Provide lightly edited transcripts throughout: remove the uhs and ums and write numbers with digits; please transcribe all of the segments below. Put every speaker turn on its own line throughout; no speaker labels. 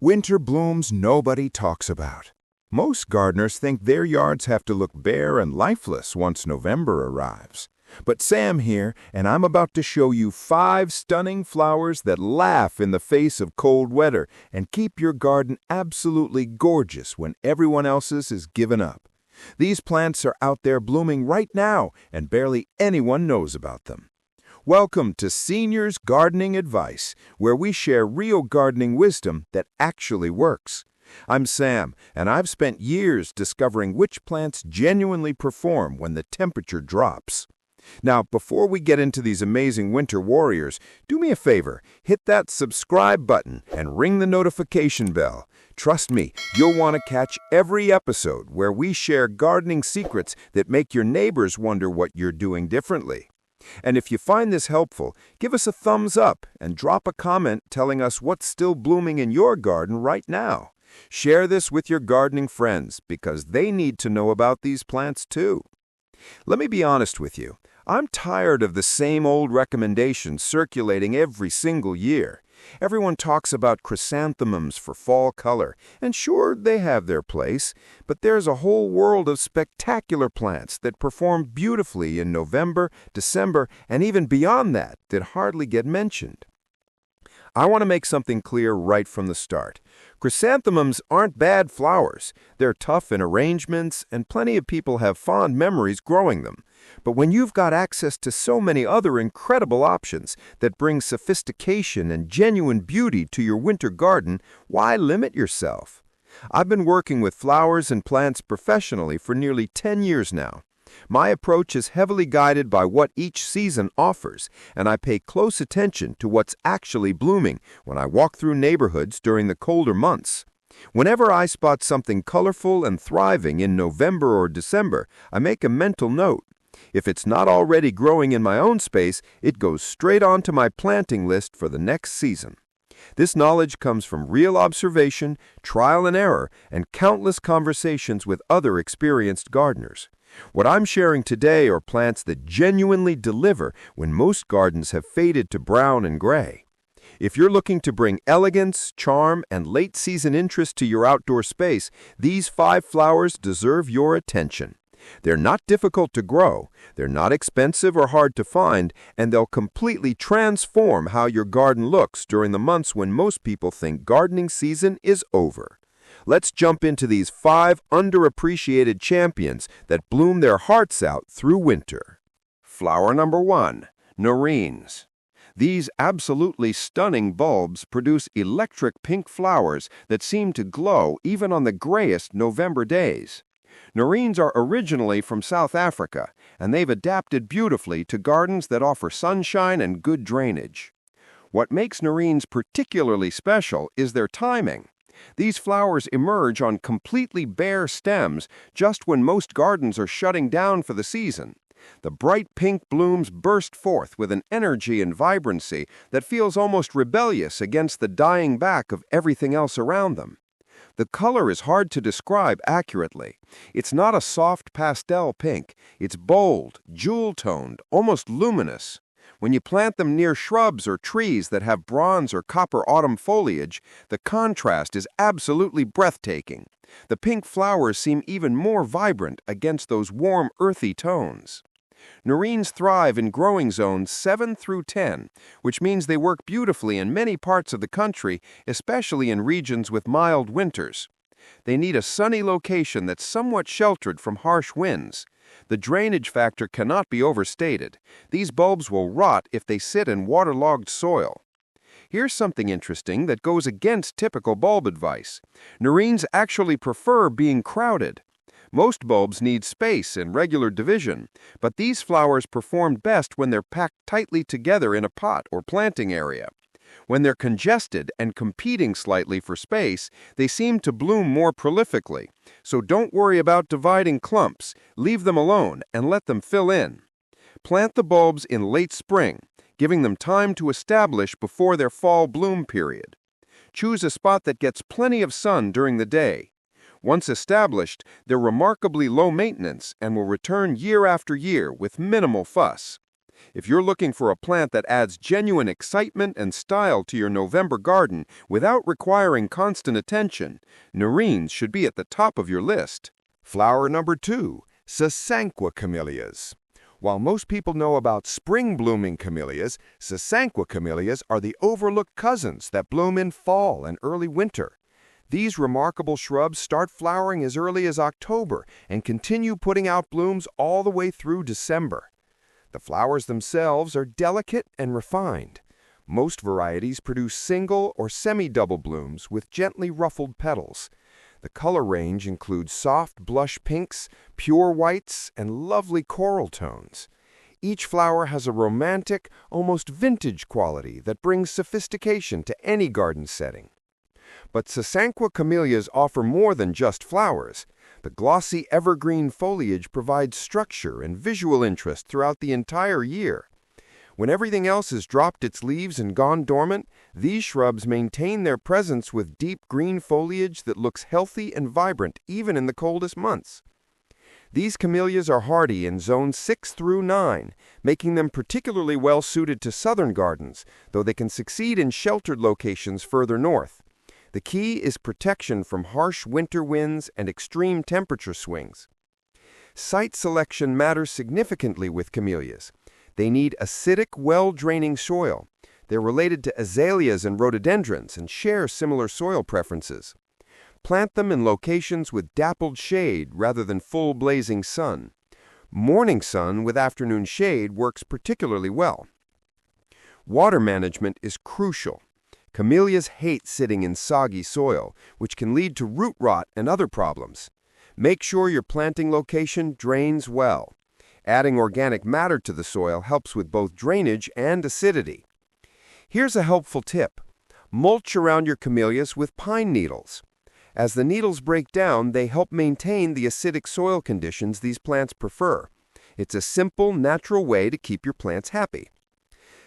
Winter blooms nobody talks about. Most gardeners think their yards have to look bare and lifeless once November arrives. But Sam here, and I'm about to show you 5 stunning flowers that laugh in the face of cold weather and keep your garden absolutely gorgeous when everyone else's is given up. These plants are out there blooming right now, and barely anyone knows about them. Welcome to Seniors Gardening Advice, where we share real gardening wisdom that actually works. I'm Sam, and I've spent years discovering which plants genuinely perform when the temperature drops. Now, before we get into these amazing winter warriors, do me a favor, hit that subscribe button and ring the notification bell. Trust me, you'll want to catch every episode where we share gardening secrets that make your neighbors wonder what you're doing differently. And if you find this helpful, give us a thumbs up and drop a comment telling us what's still blooming in your garden right now. Share this with your gardening friends because they need to know about these plants too. Let me be honest with you. I'm tired of the same old recommendations circulating every single year. Everyone talks about chrysanthemums for fall color, and sure, they have their place, but there's a whole world of spectacular plants that perform beautifully in November, December, and even beyond that hardly get mentioned. I want to make something clear right from the start. Chrysanthemums aren't bad flowers. They're tough in arrangements, and plenty of people have fond memories growing them. But when you've got access to so many other incredible options that bring sophistication and genuine beauty to your winter garden, why limit yourself? I've been working with flowers and plants professionally for nearly 10 years now. My approach is heavily guided by what each season offers, and I pay close attention to what's actually blooming when I walk through neighborhoods during the colder months. Whenever I spot something colorful and thriving in November or December, I make a mental note. If it's not already growing in my own space, it goes straight onto my planting list for the next season. This knowledge comes from real observation, trial and error, and countless conversations with other experienced gardeners. What I'm sharing today are plants that genuinely deliver when most gardens have faded to brown and gray. If you're looking to bring elegance, charm, and late-season interest to your outdoor space, these 5 flowers deserve your attention. They're not difficult to grow, they're not expensive or hard to find, and they'll completely transform how your garden looks during the months when most people think gardening season is over. Let's jump into these 5 underappreciated champions that bloom their hearts out through winter. Flower number 1, Nerines. These absolutely stunning bulbs produce electric pink flowers that seem to glow even on the grayest November days. Nerines are originally from South Africa, and they've adapted beautifully to gardens that offer sunshine and good drainage. What makes Nerines particularly special is their timing. These flowers emerge on completely bare stems just when most gardens are shutting down for the season. The bright pink blooms burst forth with an energy and vibrancy that feels almost rebellious against the dying back of everything else around them. The color is hard to describe accurately. It's not a soft pastel pink. It's bold, jewel-toned, almost luminous. When you plant them near shrubs or trees that have bronze or copper autumn foliage, the contrast is absolutely breathtaking. The pink flowers seem even more vibrant against those warm, earthy tones. Nerines thrive in growing zones 7 through 10, which means they work beautifully in many parts of the country, especially in regions with mild winters. They need a sunny location that's somewhat sheltered from harsh winds. The drainage factor cannot be overstated. These bulbs will rot if they sit in waterlogged soil. Here's something interesting that goes against typical bulb advice. Nerines actually prefer being crowded. Most bulbs need space and regular division, but these flowers perform best when they're packed tightly together in a pot or planting area. When they're congested and competing slightly for space, they seem to bloom more prolifically. So don't worry about dividing clumps. Leave them alone and let them fill in. Plant the bulbs in late spring, giving them time to establish before their fall bloom period. Choose a spot that gets plenty of sun during the day. Once established, they're remarkably low maintenance and will return year after year with minimal fuss.
If you're looking for a plant that adds genuine excitement and style to your November garden without requiring constant attention, Nerines should be at the top of your list.
Flower number 2, Sasanqua camellias. While most people know about spring-blooming camellias, Sasanqua camellias are the overlooked cousins that bloom in fall and early winter. These remarkable shrubs start flowering as early as October and continue putting out blooms all the way through December. The flowers themselves are delicate and refined. Most varieties produce single or semi-double blooms with gently ruffled petals. The color range includes soft blush pinks, pure whites, and lovely coral tones. Each flower has a romantic, almost vintage quality that brings sophistication to any garden setting. But Sasanqua camellias offer more than just flowers. The glossy evergreen foliage provides structure and visual interest throughout the entire year. When everything else has dropped its leaves and gone dormant, these shrubs maintain their presence with deep green foliage that looks healthy and vibrant even in the coldest months. These camellias are hardy in zones 6 through 9, making them particularly well suited to southern gardens, though they can succeed in sheltered locations further north. The key is protection from harsh winter winds and extreme temperature swings. Site selection matters significantly with camellias. They need acidic, well-draining soil. They're related to azaleas and rhododendrons and share similar soil preferences. Plant them in locations with dappled shade rather than full blazing sun. Morning sun with afternoon shade works particularly well. Water management is crucial. Camellias hate sitting in soggy soil, which can lead to root rot and other problems. Make sure your planting location drains well. Adding organic matter to the soil helps with both drainage and acidity. Here's a helpful tip. Mulch around your camellias with pine needles. As the needles break down, they help maintain the acidic soil conditions these plants prefer. It's a simple, natural way to keep your plants happy.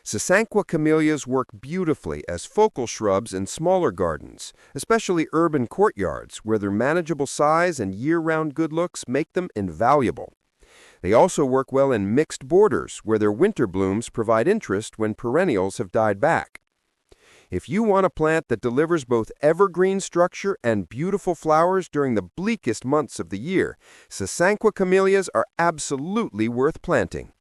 Sasanqua camellias work beautifully as focal shrubs in smaller gardens, especially urban courtyards, where their manageable size and year-round good looks make them invaluable. They also work well in mixed borders, where their winter blooms provide interest when perennials have died back. If you want a plant that delivers both evergreen structure and beautiful flowers during the bleakest months of the year, Sasanqua camellias are absolutely worth planting.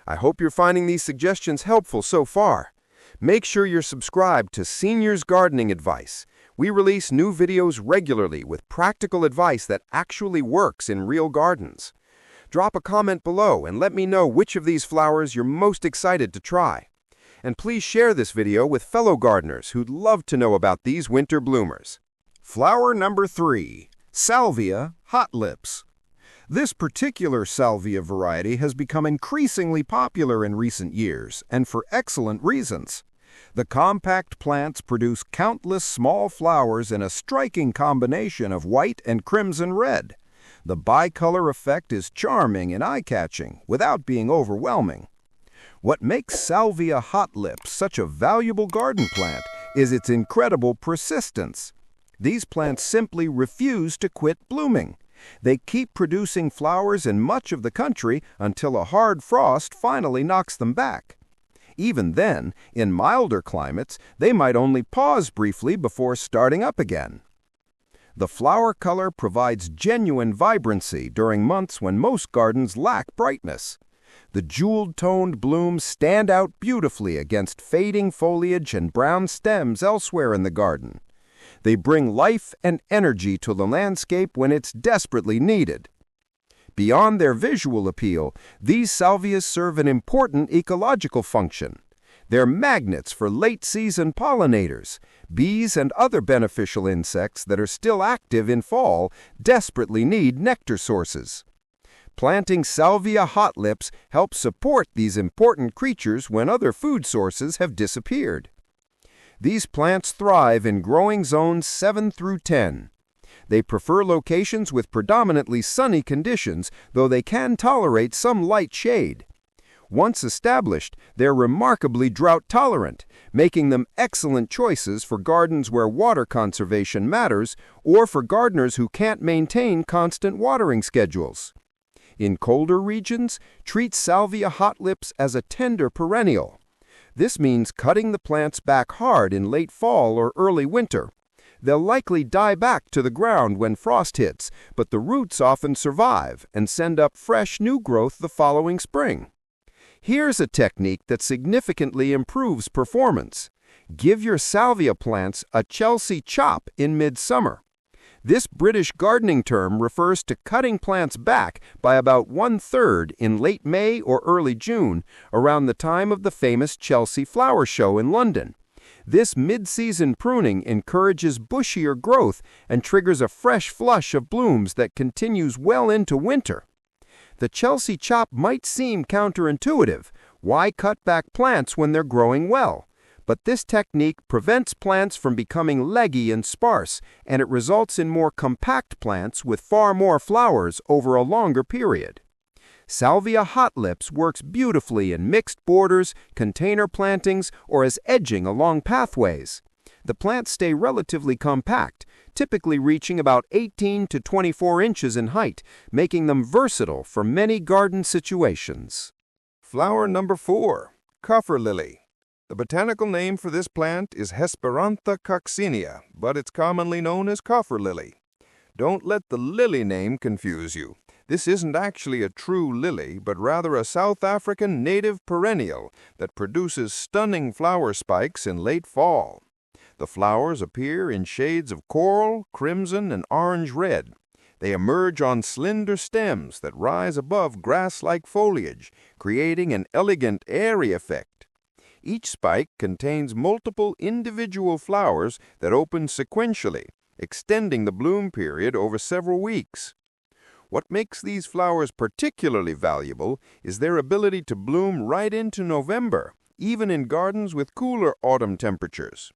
I hope you're finding these suggestions helpful so far. Make sure you're subscribed to Seniors Gardening Advice. We release new videos regularly with practical advice that actually works in real gardens. Drop a comment below and let me know which of these flowers you're most excited to try. And please share this video with fellow gardeners who'd love to know about these winter bloomers. Flower number 3, Salvia Hot Lips. This particular Salvia variety has become increasingly popular in recent years, and for excellent reasons. The compact plants produce countless small flowers in a striking combination of white and crimson red. The bicolor effect is charming and eye-catching without being overwhelming. What makes Salvia Hot Lips such a valuable garden plant is its incredible persistence. These plants simply refuse to quit blooming. They keep producing flowers in much of the country until a hard frost finally knocks them back. Even then, in milder climates, they might only pause briefly before starting up again. The flower color provides genuine vibrancy during months when most gardens lack brightness. The jeweled-toned blooms stand out beautifully against fading foliage and brown stems elsewhere in the garden. They bring life and energy to the landscape when it's desperately needed. Beyond their visual appeal, these salvias serve an important ecological function. They're magnets for late-season pollinators. Bees and other beneficial insects that are still active in fall desperately need nectar sources. Planting Salvia Hot Lips helps support these important creatures when other food sources have disappeared. These plants thrive in growing zones 7 through 10. They prefer locations with predominantly sunny conditions, though they can tolerate some light shade. Once established, they're remarkably drought-tolerant, making them excellent choices for gardens where water conservation matters or for gardeners who can't maintain constant watering schedules.
In colder regions, treat Salvia hot lips as a tender perennial. This means cutting the plants back hard in late fall or early winter. They'll likely die back to the ground when frost hits, but the roots often survive and send up fresh new growth the following spring. Here's a technique that significantly improves performance. Give your salvia plants a Chelsea chop in midsummer. This British gardening term refers to cutting plants back by about 1/3 in late May or early June, around the time of the famous Chelsea Flower Show in London. This mid-season pruning encourages bushier growth and triggers a fresh flush of blooms that continues well into winter. The Chelsea chop might seem counterintuitive. Why cut back plants when they're growing well? But this technique prevents plants from becoming leggy and sparse, and it results in more compact plants with far more flowers over a longer period. Salvia hot lips works beautifully in mixed borders, container plantings, or as edging along pathways. The plants stay relatively compact, typically reaching about 18 to 24 inches in height, making them versatile for many garden situations.
Flower number 4, Kaffir lily. The botanical name for this plant is Hesperantha coccinea, but it's commonly known as Kaffir lily. Don't let the lily name confuse you. This isn't actually a true lily, but rather a South African native perennial that produces stunning flower spikes in late fall. The flowers appear in shades of coral, crimson, and orange-red. They emerge on slender stems that rise above grass-like foliage, creating an elegant, airy effect. Each spike contains multiple individual flowers that open sequentially, extending the bloom period over several weeks. What makes these flowers particularly valuable is their ability to bloom right into November, even in gardens with cooler autumn temperatures.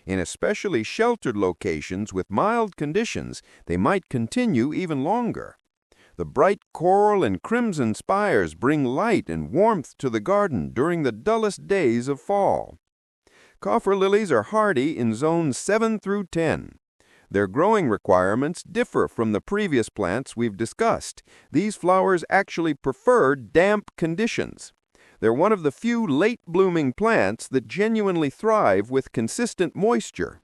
In especially sheltered locations with mild conditions, they might continue even longer. The bright coral and crimson spires bring light and warmth to the garden during the dullest days of fall. Kaffir lilies are hardy in zones 7 through 10. Their growing requirements differ from the previous plants we've discussed. These flowers actually prefer damp conditions. They're one of the few late-blooming plants that genuinely thrive with consistent moisture.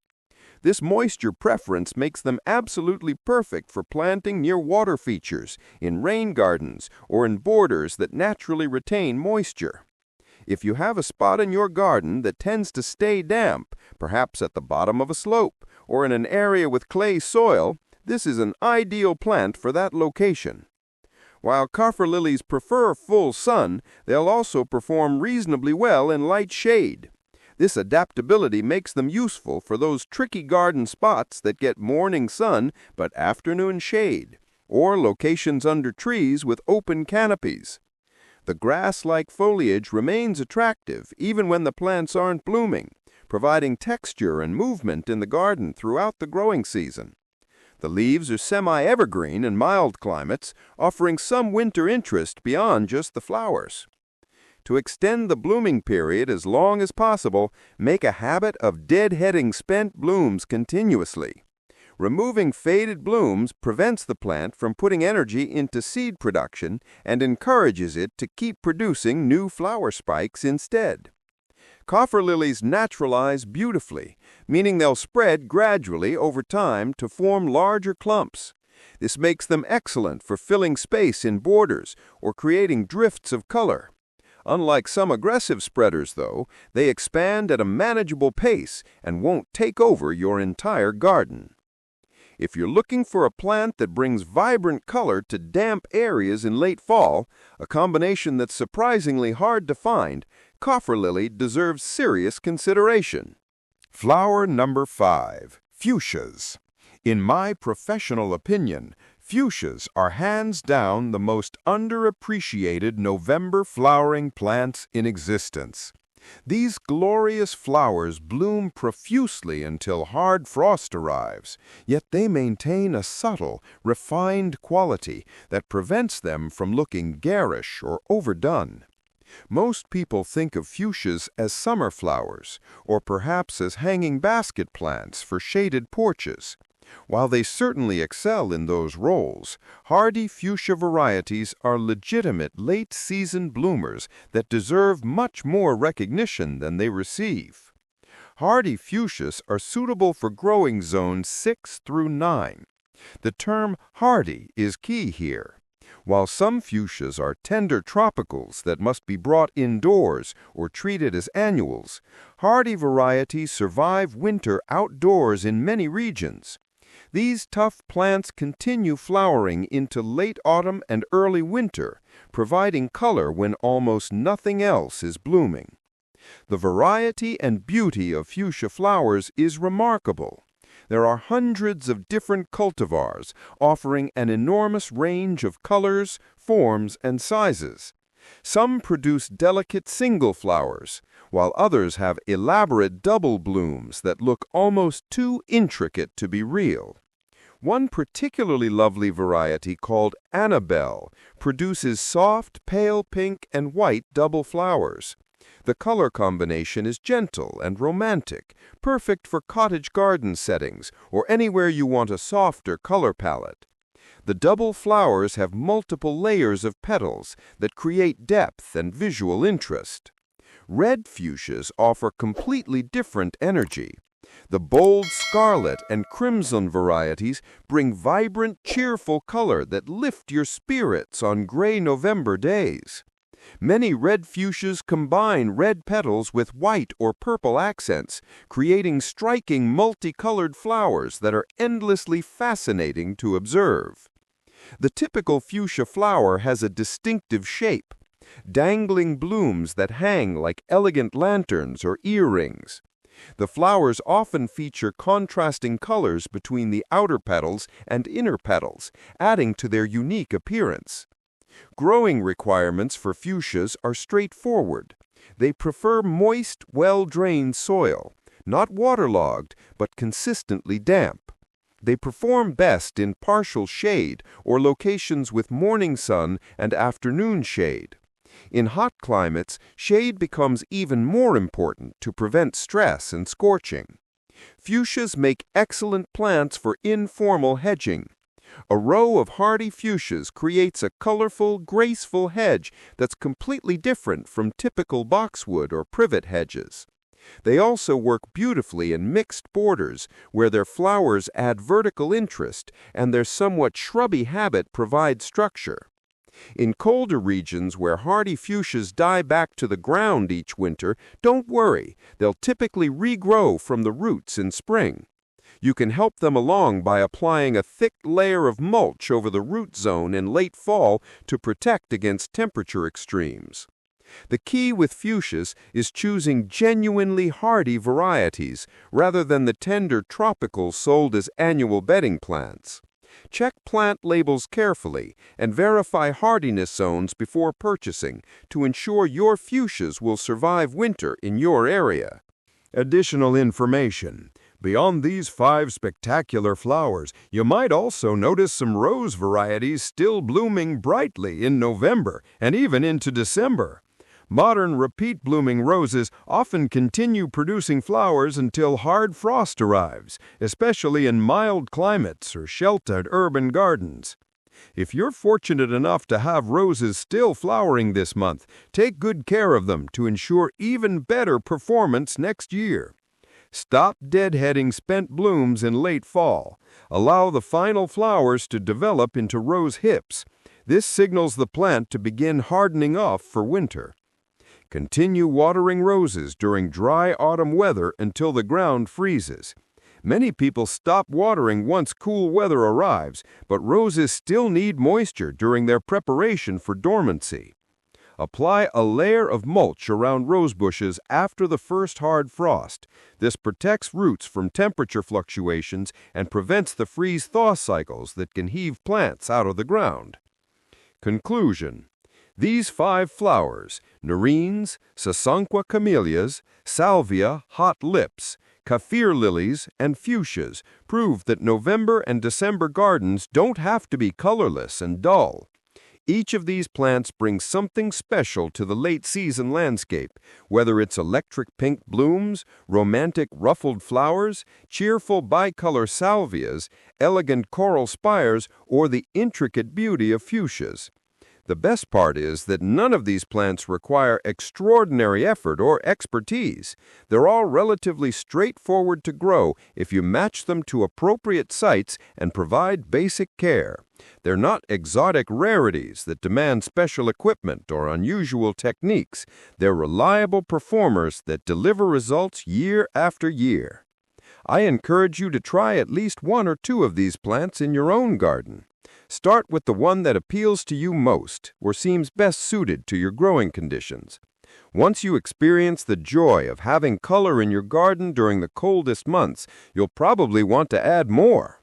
This moisture preference makes them absolutely perfect for planting near water features, in rain gardens, or in borders that naturally retain moisture. If you have a spot in your garden that tends to stay damp, perhaps at the bottom of a slope, or in an area with clay soil, this is an ideal plant for that location. While Kaffir lilies prefer full sun, they'll also perform reasonably well in light shade. This adaptability makes them useful for those tricky garden spots that get morning sun but afternoon shade, or locations under trees with open canopies. The grass-like foliage remains attractive even when the plants aren't blooming, providing texture and movement in the garden throughout the growing season. The leaves are semi-evergreen in mild climates, offering some winter interest beyond just the flowers. To extend the blooming period as long as possible, make a habit of deadheading spent blooms continuously. Removing faded blooms prevents the plant from putting energy into seed production and encourages it to keep producing new flower spikes instead. Kaffir lilies naturalize beautifully, meaning they'll spread gradually over time to form larger clumps. This makes them excellent for filling space in borders or creating drifts of color. Unlike some aggressive spreaders, though, they expand at a manageable pace and won't take over your entire garden. If you're looking for a plant that brings vibrant color to damp areas in late fall, a combination that's surprisingly hard to find, Kaffir lily deserves serious consideration. Flower number 5, fuchsias. In my professional opinion, fuchsias are hands down the most underappreciated November flowering plants in existence. These glorious flowers bloom profusely until hard frost arrives, yet they maintain a subtle, refined quality that prevents them from looking garish or overdone. Most people think of fuchsias as summer flowers, or perhaps as hanging basket plants for shaded porches.
While they certainly excel in those roles, hardy fuchsia varieties are legitimate late-season bloomers that deserve much more recognition than they receive. Hardy fuchsias are suitable for growing zones 6 through 9. The term hardy is key here. While some fuchsias are tender tropicals that must be brought indoors or treated as annuals, hardy varieties survive winter outdoors in many regions. These tough plants continue flowering into late autumn and early winter, providing color when almost nothing else is blooming. The variety and beauty of fuchsia flowers is remarkable. There are hundreds of different cultivars offering an enormous range of colors, forms, and sizes. Some produce delicate single flowers, while others have elaborate double blooms that look almost too intricate to be real. One particularly lovely variety called Annabelle produces soft, pale pink and white double flowers. The color combination is gentle and romantic, perfect for cottage garden settings or anywhere you want a softer color palette. The double flowers have multiple layers of petals that create depth and visual interest. Red fuchsias offer completely different energy. The bold scarlet and crimson varieties bring vibrant, cheerful color that lift your spirits on gray November days. Many red fuchsias combine red petals with white or purple accents, creating striking multicolored flowers that are endlessly fascinating to observe. The typical fuchsia flower has a distinctive shape, dangling blooms that hang like elegant lanterns or earrings. The flowers often feature contrasting colors between the outer petals and inner petals, adding to their unique appearance. Growing requirements for fuchsias are straightforward. They prefer moist, well-drained soil, not waterlogged, but consistently damp. They perform best in partial shade or locations with morning sun and afternoon shade. In hot climates, shade becomes even more important to prevent stress and scorching. Fuchsias make excellent plants for informal hedging. A row of hardy fuchsias creates a colorful, graceful hedge that's completely different from typical boxwood or privet hedges. They also work beautifully in mixed borders, where their flowers add vertical interest and their somewhat shrubby habit provides structure. In colder regions where hardy fuchsias die back to the ground each winter, don't worry, they'll typically regrow from the roots in spring. You can help them along by applying a thick layer of mulch over the root zone in late fall to protect against temperature extremes. The key with fuchsias is choosing genuinely hardy varieties rather than the tender tropicals sold as annual bedding plants. Check plant labels carefully and verify hardiness zones before purchasing to ensure your fuchsias will survive winter in your area. Additional information. Beyond these 5 spectacular flowers, you might also notice some rose varieties still blooming brightly in November and even into December. Modern repeat-blooming roses often continue producing flowers until hard frost arrives, especially in mild climates or sheltered urban gardens. If you're fortunate enough to have roses still flowering this month, take good care of them to ensure even better performance next year. Stop deadheading spent blooms in late fall. Allow the final flowers to develop into rose hips. This signals the plant to begin hardening off for winter. Continue watering roses during dry autumn weather until the ground freezes. Many people stop watering once cool weather arrives, but roses still need moisture during their preparation for dormancy. Apply a layer of mulch around rose bushes after the first hard frost. This protects roots from temperature fluctuations and prevents the freeze-thaw cycles that can heave plants out of the ground. Conclusion. These 5 flowers, Nerines, Sasanqua camellias, Salvia hot lips, Kaffir lilies, and fuchsias, prove that November and December gardens don't have to be colorless and dull. Each of these plants brings something special to the late-season landscape, whether it's electric pink blooms, romantic ruffled flowers, cheerful bicolor salvias, elegant coral spires, or the intricate beauty of fuchsias. The best part is that none of these plants require extraordinary effort or expertise. They're all relatively straightforward to grow if you match them to appropriate sites and provide basic care. They're not exotic rarities that demand special equipment or unusual techniques. They're reliable performers that deliver results year after year. I encourage you to try at least one or two of these plants in your own garden. Start with the one that appeals to you most or seems best suited to your growing conditions. Once you experience the joy of having color in your garden during the coldest months, you'll probably want to add more.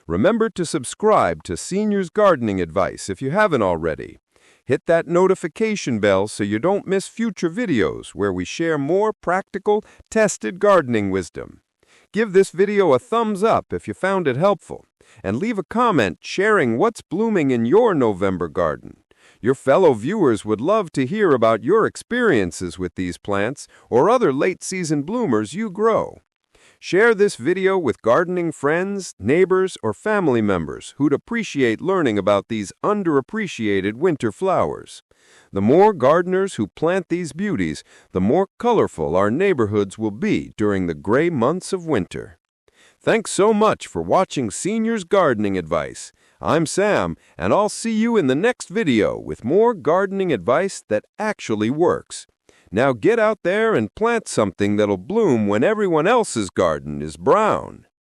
Remember to subscribe to Senior's Gardening Advice if you haven't already. Hit that notification bell so you don't miss future videos where we share more practical, tested gardening wisdom. Give this video a thumbs up if you found it helpful, and leave a comment sharing what's blooming in your November garden. Your fellow viewers would love to hear about your experiences with these plants or other late-season bloomers you grow. Share this video with gardening friends, neighbors, or family members who'd appreciate learning about these underappreciated winter flowers. The more gardeners who plant these beauties, the more colorful our neighborhoods will be during the gray months of winter. Thanks so much for watching Senior's Gardening Advice. I'm Sam, and I'll see you in the next video with more gardening advice that actually works. Now get out there and plant something that'll bloom when everyone else's garden is brown.